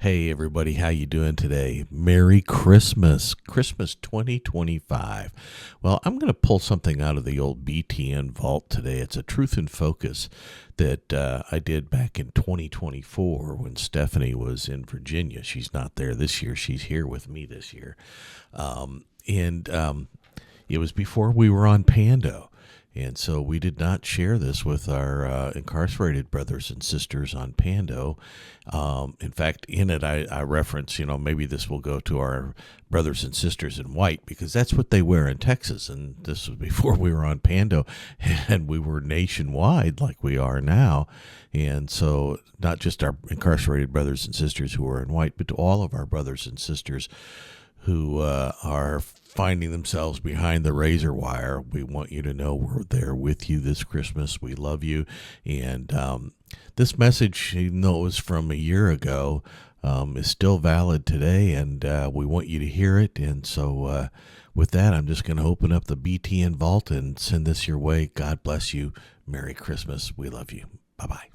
Hey everybody, how you doing today? Merry Christmas, Christmas 2025. Well, I'm going to pull something out of the old BTN Vault today. It's a Truth in Focus that I did back in 2024 when Stephanie was in Virginia. She's not there this year. She's here with me this year. And it was before we were on Pando. And so we did not share this with our incarcerated brothers and sisters on Pando. In fact, in it, I reference, maybe this will go to our brothers and sisters in white because that's what they wear in Texas. And this was before we were on Pando and we were nationwide like we are now. And so not just our incarcerated brothers and sisters who are in white, but to all of our brothers and sisters who are finding themselves behind the razor wire. We want you to know we're there with you this Christmas. We love you. And this message, even though it was from a year ago, is still valid today, and we want you to hear it. And so with that, I'm just going to open up the BTN Vault and send this your way. God bless you. Merry Christmas. We love you. Bye-bye.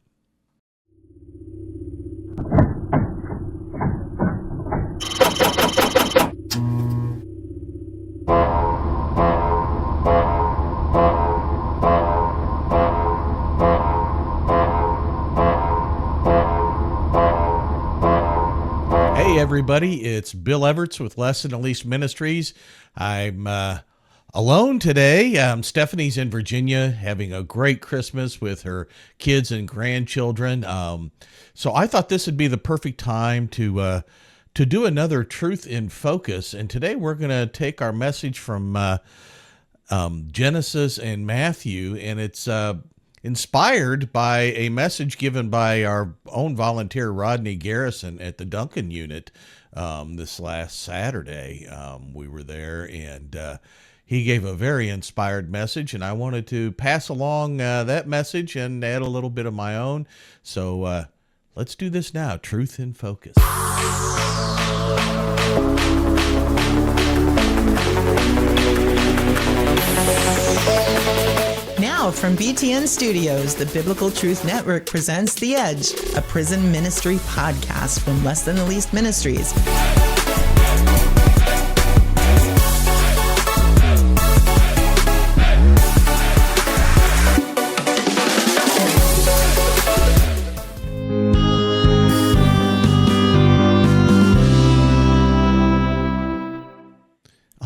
Hey everybody, it's Bill Everts with Less Than the Least Ministries. I'm alone today. Stephanie's in Virginia having a great Christmas with her kids and grandchildren. So I thought this would be the perfect time to do another Truth in Focus. And today we're going to take our message from Genesis and Matthew, and it's inspired by a message given by our own volunteer, Rodney Garrison, at the Duncan unit this last Saturday. We were there, and he gave a very inspired message, and I wanted to pass along that message and add a little bit of my own. So let's do this now. Truth in Focus. Now from BTN Studios, the Biblical Truth Network presents The Edge, a prison ministry podcast from Less Than the Least Ministries.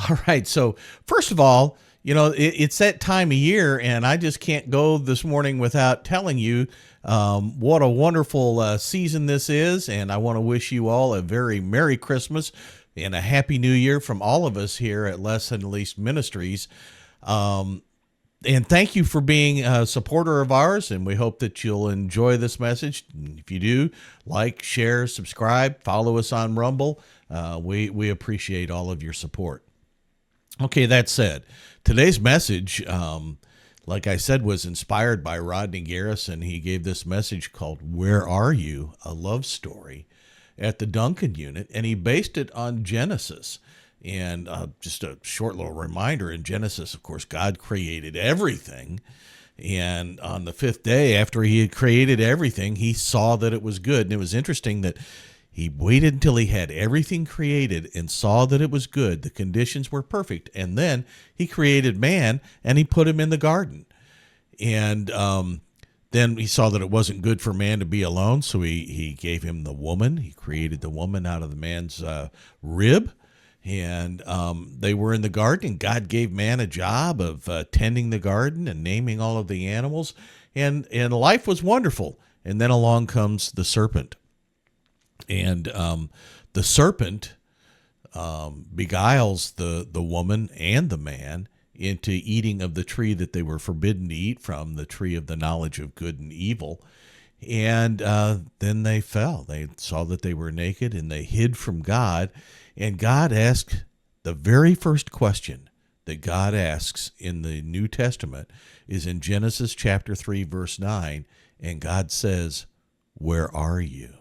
All right. So first of all, it's that time of year, and I just can't go this morning without telling you what a wonderful season this is. And I want to wish you all a very Merry Christmas and a Happy New Year from all of us here at Less Than the Least Ministries. And thank you for being a supporter of ours, and we hope that you'll enjoy this message. If you do, like, share, subscribe, follow us on Rumble. We appreciate all of your support. Okay, that said, today's message, like I said, was inspired by Rodney Garrison. He gave this message called Where Are You? A Love Story at the Duncan unit, and he based it on Genesis. And just a short little reminder, in Genesis, of course, God created everything. And on the fifth day, after he had created everything, he saw that it was good. And it was interesting that he waited until he had everything created and saw that it was good. The conditions were perfect. And then he created man and he put him in the garden. And then he saw that it wasn't good for man to be alone. So he gave him the woman. He created the woman out of the man's rib. And they were in the garden. And God gave man a job of tending the garden and naming all of the animals. And life was wonderful. And then along comes the serpent. And the serpent beguiles the woman and the man into eating of the tree that they were forbidden to eat from, the tree of the knowledge of good and evil. And then they fell. They saw that they were naked and they hid from God. And God asked the very first question that God asks in the New Testament is in Genesis chapter 3, verse 9. And God says, "Where are you?"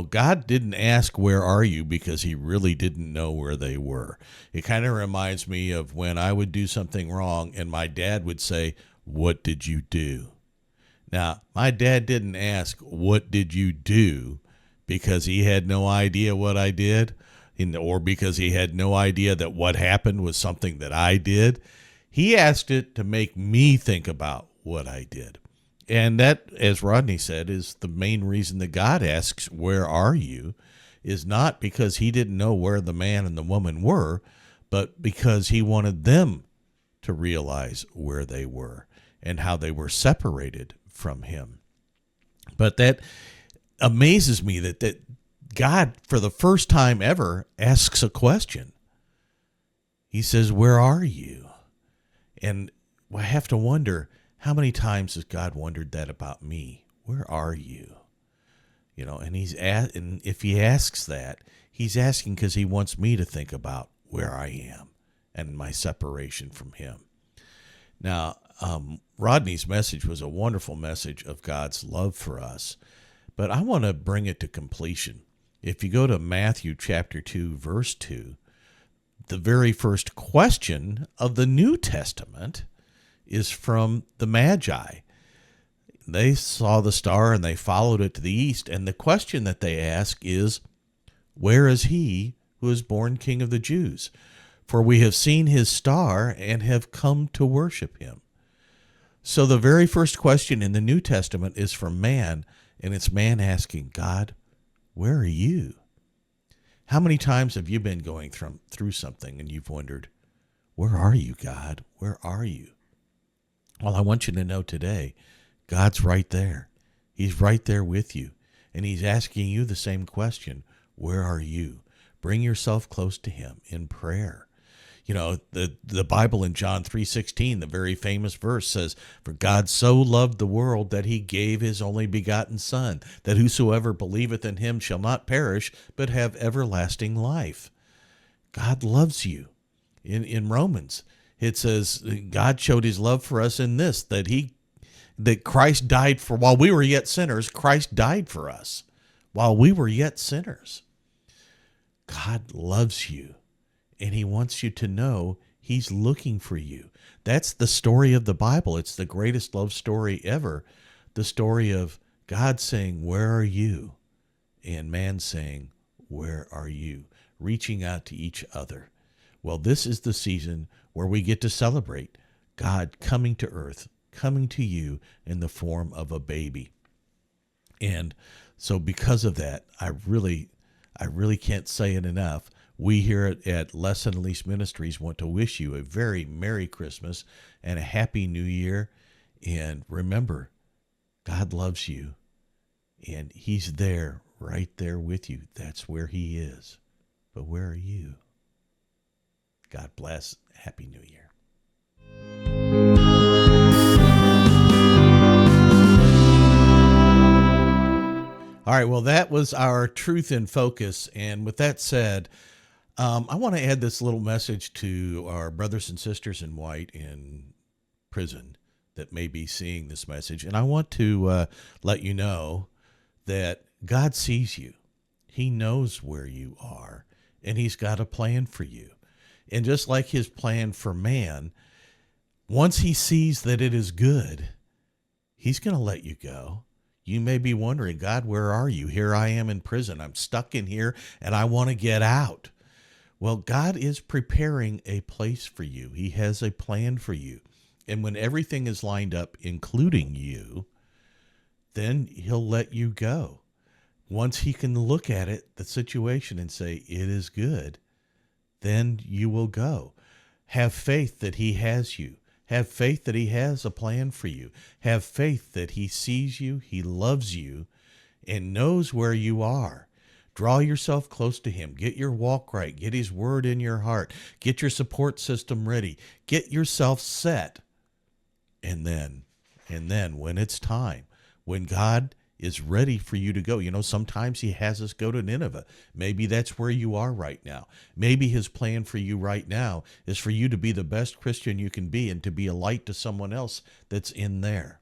God didn't ask, "Where are you?" because he really didn't know where they were. It kind of reminds me of when I would do something wrong and my dad would say, "What did you do?" Now, my dad didn't ask, "What did you do?" because he had no idea what I did, or because he had no idea that what happened was something that I did. He asked it to make me think about what I did. And that, as Rodney said, is the main reason that God asks, where are you? Is not because he didn't know where the man and the woman were, but because he wanted them to realize where they were and how they were separated from him. But that amazes me that God, for the first time ever, asks a question. He says, where are you? And I have to wonder, how many times has God wondered that about me? Where are you? You know, and and if he asks that, he's asking because he wants me to think about where I am and my separation from him. Now, Rodney's message was a wonderful message of God's love for us, but I want to bring it to completion. If you go to Matthew chapter 2, verse 2, the very first question of the New Testament is from the Magi. They saw the star and they followed it to the east, and the question that they ask is, where is he who is born King of the Jews? For we have seen his star and have come to worship him. So the very first question in the New Testament is from man, and it's man asking, God, where are you? How many times have you been going through something and you've wondered, where are you, God? Where are you? Well, I want you to know today, God's right there. He's right there with you. And he's asking you the same question. Where are you? Bring yourself close to him in prayer. You know, the Bible in John 3:16, the very famous verse says, for God so loved the world that he gave his only begotten Son, that whosoever believeth in him shall not perish, but have everlasting life. God loves you. In Romans, it says, God showed his love for us in this, that Christ died for, while we were yet sinners, Christ died for us while we were yet sinners. God loves you. And he wants you to know he's looking for you. That's the story of the Bible. It's the greatest love story ever. The story of God saying, where are you? And man saying, where are you? Reaching out to each other. Well, this is the season where we get to celebrate God coming to earth, coming to you in the form of a baby. And so because of that, I really can't say it enough. We here at Less Than the Least Ministries want to wish you a very Merry Christmas and a Happy New Year. And remember, God loves you, and he's there, right there with you. That's where he is. But where are you? God bless. Happy New Year. All right, well, that was our Truth in Focus. And with that said, I want to add this little message to our brothers and sisters in white in prison that may be seeing this message. And I want to let you know that God sees you. He knows where you are, and he's got a plan for you. And just like his plan for man, once he sees that it is good, he's going to let you go. You may be wondering, God, where are you? Here I am in prison. I'm stuck in here, and I want to get out. Well, God is preparing a place for you. He has a plan for you. And when everything is lined up, including you, then he'll let you go. Once he can look at it, the situation, and say, it is good, then you will go. Have faith that he has you. Have faith that he has a plan for you. Have faith that he sees you, he loves you, and knows where you are. Draw yourself close to him. Get your walk right. Get his word in your heart. Get your support system ready. Get yourself set. And then when it's time, when God is ready for you to go, you know, sometimes he has us go to Nineveh. Maybe that's where you are right now. Maybe his plan for you right now is for you to be the best Christian you can be and to be a light to someone else that's in there.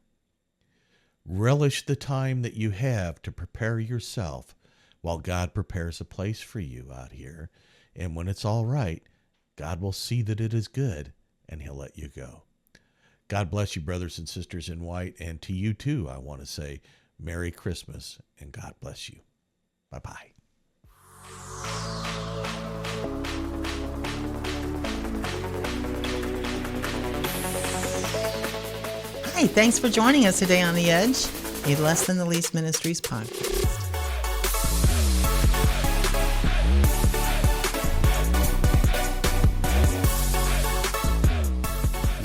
Relish the time that you have to prepare yourself while God prepares a place for you out here. And when it's all right, God will see that it is good, and he'll let you go. God bless you, brothers and sisters in white. And to you too, I want to say Merry Christmas and God bless you. Bye-bye. Hi, thanks for joining us today on The Edge, a Less Than the Least Ministries podcast.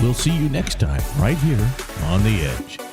We'll see you next time right here on The Edge.